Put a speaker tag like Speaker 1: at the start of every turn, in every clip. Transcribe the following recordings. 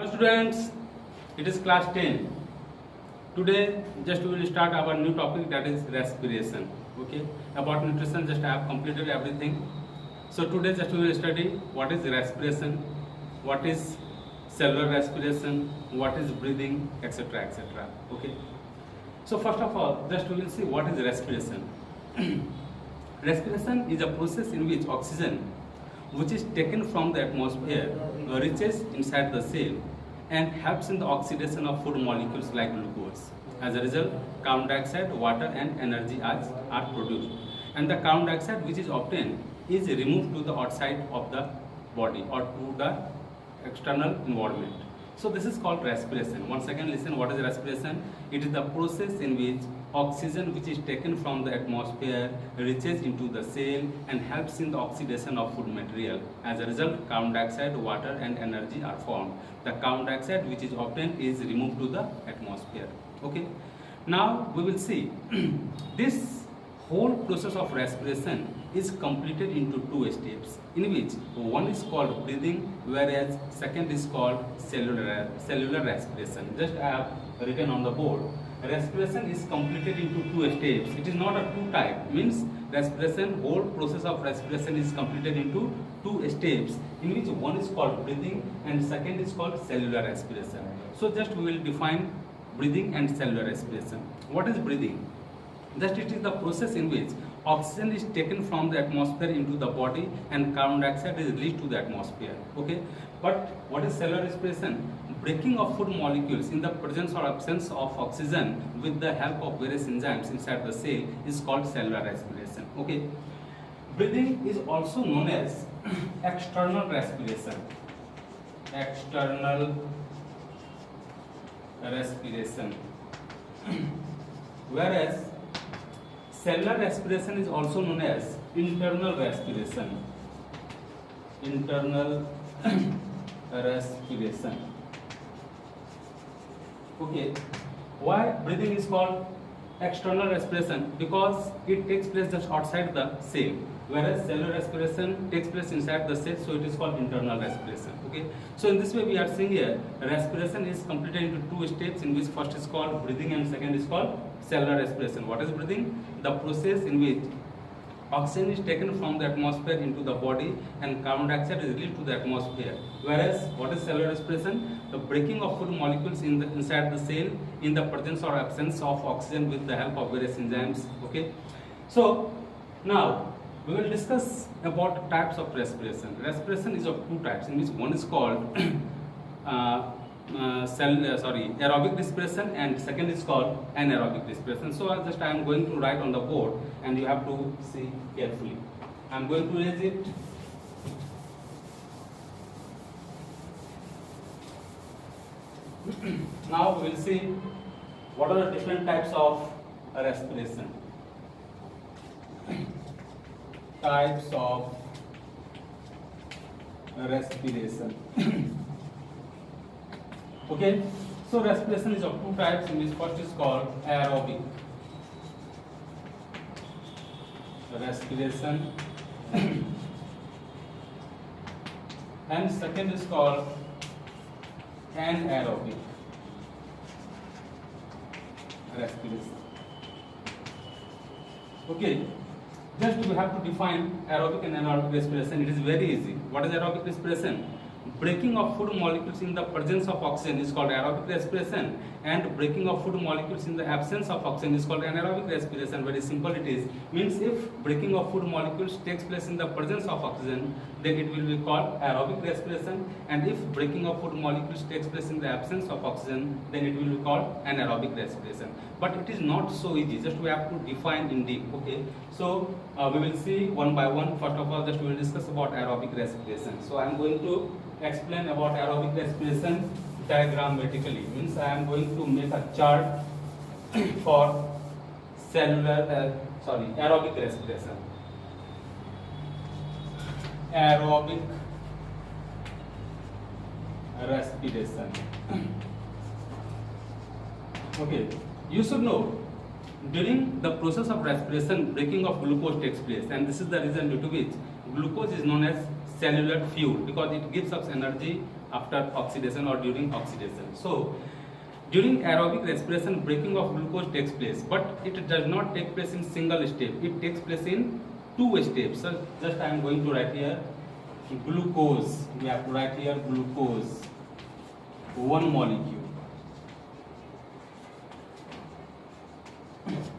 Speaker 1: Hello students, it is class 10. Today just we will start our new topic, that is respiration. Okay, about nutrition just I have completed everything. So today just we will study what is respiration, what is cellular respiration, what is breathing, etc. etc. Okay. So first of all just we will see what is respiration. Respiration is a process in which oxygen which is taken from the atmosphere reaches inside the cell and helps in the oxidation of food molecules like glucose. As a result, carbon dioxide, water and energy are produced. And the carbon dioxide which is obtained is removed to the outside of the body or to the external environment. So this is called respiration. Once again listen, what is respiration? It is the process in which oxygen which is taken from the atmosphere reaches into the cell and helps in the oxidation of food material. As a result, carbon dioxide, water and energy are formed. The carbon dioxide which is obtained is removed to the atmosphere. Okay. Now we will see this whole process of respiration is completed into two steps, in which one is called breathing, whereas second is called cellular respiration. Just I have written on the board. Respiration is completed into two steps. It is not a two type, means respiration, whole process of respiration is completed into two steps, in which one is called breathing and second is called cellular respiration. So just we will define breathing and cellular respiration. What is breathing? Just it is the process in which oxygen is taken from the atmosphere into the body and carbon dioxide is released to the atmosphere. Okay, but what is cellular respiration? Breaking of food molecules in the presence or absence of oxygen with the help of various enzymes inside the cell is called cellular respiration. Okay, breathing is also known as external respiration. External respiration. Whereas cellular respiration is also known as internal respiration. Internal respiration. Okay, why breathing is called external respiration? Because it takes place just outside the cell, whereas cellular respiration takes place inside the cell, so it is called internal respiration. Okay, so in this way we are seeing here respiration is completed into two steps, in which first is called breathing and second is called cellular respiration. What is breathing? The process in which oxygen is taken from the atmosphere into the body and carbon dioxide is released to the atmosphere. Whereas what is cellular respiration? The breaking of food molecules inside the cell in the presence or absence of oxygen with the help of various enzymes. Okay, so now we will discuss about types of respiration. Respiration is of two types, in which one is called aerobic respiration and second is called anaerobic respiration. So I am going to write on the board and you have to see carefully. I am going to erase it. Now we will see what are the different types of respiration. Types of respiration. Okay, so respiration is of two types, in which first is called aerobic respiration and second is called anaerobic respiration. Okay, just we have to define aerobic and anaerobic respiration. It is very easy. What is aerobic respiration? Breaking of food molecules in the presence of oxygen is called aerobic respiration, and breaking of food molecules in the absence of oxygen is called anaerobic respiration. Very simple it is. Means if breaking of food molecules takes place in the presence of oxygen, then it will be called aerobic respiration, and if breaking of food molecules takes place in the absence of oxygen, then it will be called anaerobic respiration. But it is not so easy, just we have to define in deep. Okay, so we will see one by one. First of all, just we will discuss about aerobic respiration. So I am going to explain about aerobic respiration diagrammatically. Means I am going to make a chart for aerobic respiration. Aerobic respiration. Okay, you should know during the process of respiration, breaking of glucose takes place, and this is the reason due to which glucose is known as cellular fuel, because it gives us energy after oxidation or during oxidation. So during aerobic respiration, breaking of glucose takes place, but it does not take place in single step. It takes place in two steps. So just I am going to write here glucose. We have to write here glucose, one molecule.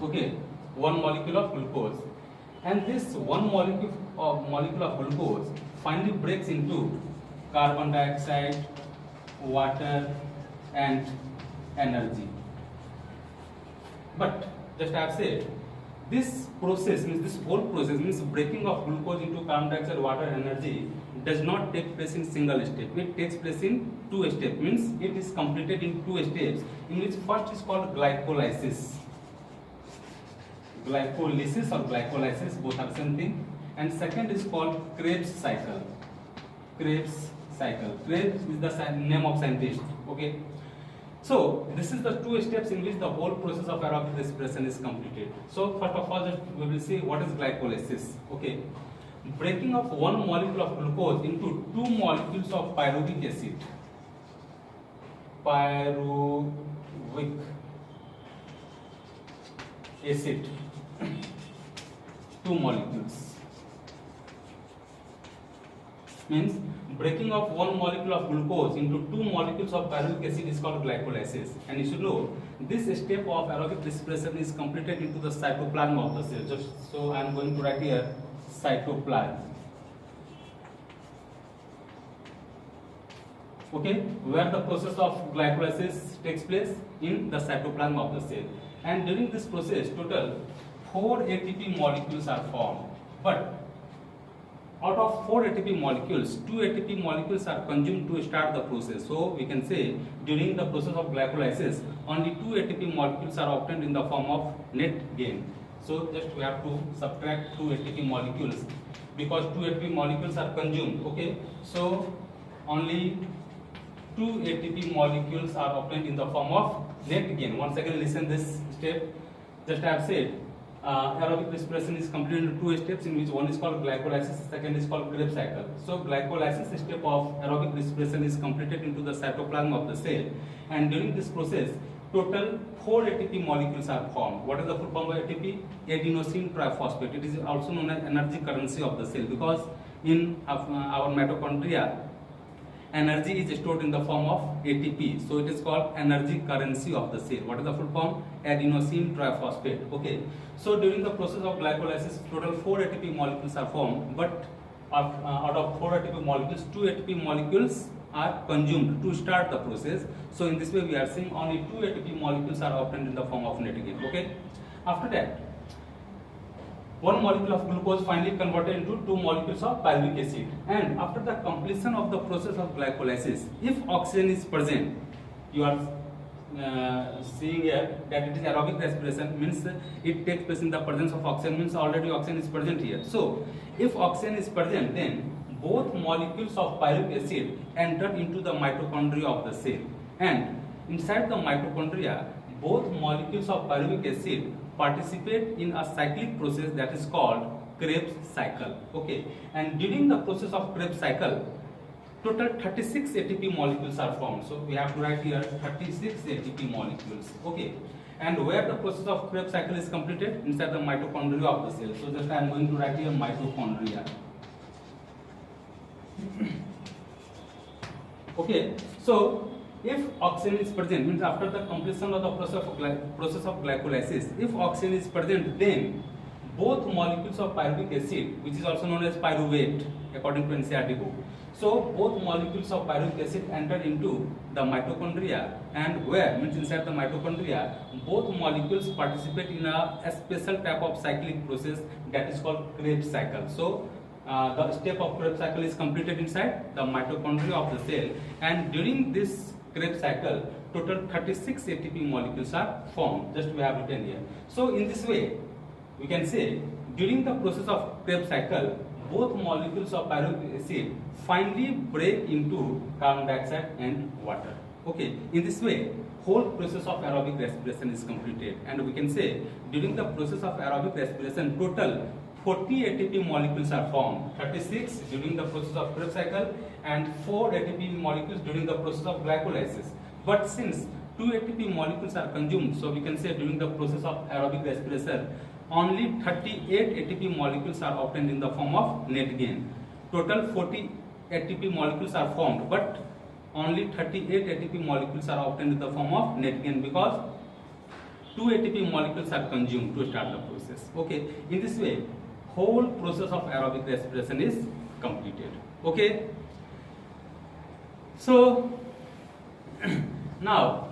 Speaker 1: Okay, one molecule of glucose, and this one molecule of glucose finally breaks into carbon dioxide, water, and energy. But just I have said, this process means this whole process means breaking of glucose into carbon dioxide, water, energy does not take place in single step. It takes place in two steps. Means it is completed in two steps, in which first is called glycolysis. Glycolysis or glycolysis, both are same thing. And second is called Krebs cycle. Krebs cycle. Krebs is the name of scientist. Okay. So this is the two steps in which the whole process of aerobic respiration is completed. So first of all, we will see what is glycolysis. Okay. Breaking of one molecule of glucose into two molecules of pyruvic acid. Pyruvic acid. Two molecules. Means breaking of one molecule of glucose into two molecules of pyruvic acid is called glycolysis. And you should know this step of aerobic respiration is completed into the cytoplasm of the cell. Just so I am going to write here cytoplasm. Okay, where the process of glycolysis takes place in the cytoplasm of the cell. And during this process, total 4 ATP molecules are formed. But out of 4 ATP molecules, 2 ATP molecules are consumed to start the process. So we can say during the process of glycolysis, only 2 ATP molecules are obtained in the form of net gain. So just we have to subtract 2 ATP molecules because 2 ATP molecules are consumed. Okay, so only 2 ATP molecules are obtained in the form of net gain. Once again, listen this step. Just I have said, aerobic respiration is completed in two steps, in which one is called glycolysis, second is called Krebs cycle. So glycolysis step of aerobic respiration is completed into the cytoplasm of the cell, and during this process, total 4 ATP molecules are formed. What is the full form of ATP? Adenosine triphosphate. It is also known as energy currency of the cell, because in our mitochondria, energy is stored in the form of ATP. So it is called energy currency of the cell. What is the full form? Adenosine triphosphate. Okay. So during the process of glycolysis, total 4 ATP molecules are formed, but out of 4 ATP molecules, 2 ATP molecules are consumed to start the process. So in this way, we are seeing only 2 ATP molecules are obtained in the form of net gain. Okay. After that, one molecule of glucose finally converted into 2 molecules of pyruvic acid. And after the completion of the process of glycolysis, if oxygen is present, you are seeing here that it is aerobic respiration, means it takes place in the presence of oxygen, means already oxygen is present here. So if oxygen is present, then both molecules of pyruvic acid enter into the mitochondria of the cell, and inside the mitochondria, both molecules of pyruvic acid participate in a cyclic process that is called Krebs cycle. Okay, and during the process of Krebs cycle, total 36 ATP molecules are formed. So we have to write here 36 ATP molecules. Okay, and where the process of Krebs cycle is completed? Inside the mitochondria of the cell. So just I am going to write here mitochondria. Okay, so if oxygen is present, means after the completion of the process of glycolysis, if oxygen is present, then both molecules of pyruvic acid, which is also known as pyruvate according to NCERT book, so both molecules of pyruvic acid enter into the mitochondria, and where means inside the mitochondria, both molecules participate in a special type of cyclic process that is called Krebs cycle. So the step of Krebs cycle is completed inside the mitochondria of the cell, and during this Krebs cycle, total 36 ATP molecules are formed. Just we have written here. So in this way, we can say during the process of Krebs cycle, both molecules of pyruvic acid finally break into carbon dioxide and water. Okay, in this way, whole process of aerobic respiration is completed, and we can say during the process of aerobic respiration, total 40 ATP molecules are formed, 36 during the process of Krebs cycle and 4 ATP molecules during the process of glycolysis. But since 2 ATP molecules are consumed, so we can say during the process of aerobic respiration, only 38 ATP molecules are obtained in the form of net gain. Total 40 ATP molecules are formed, but only 38 ATP molecules are obtained in the form of net gain because 2 ATP molecules are consumed to start the process. Okay, in this way, whole process of aerobic respiration is completed. Okay, so now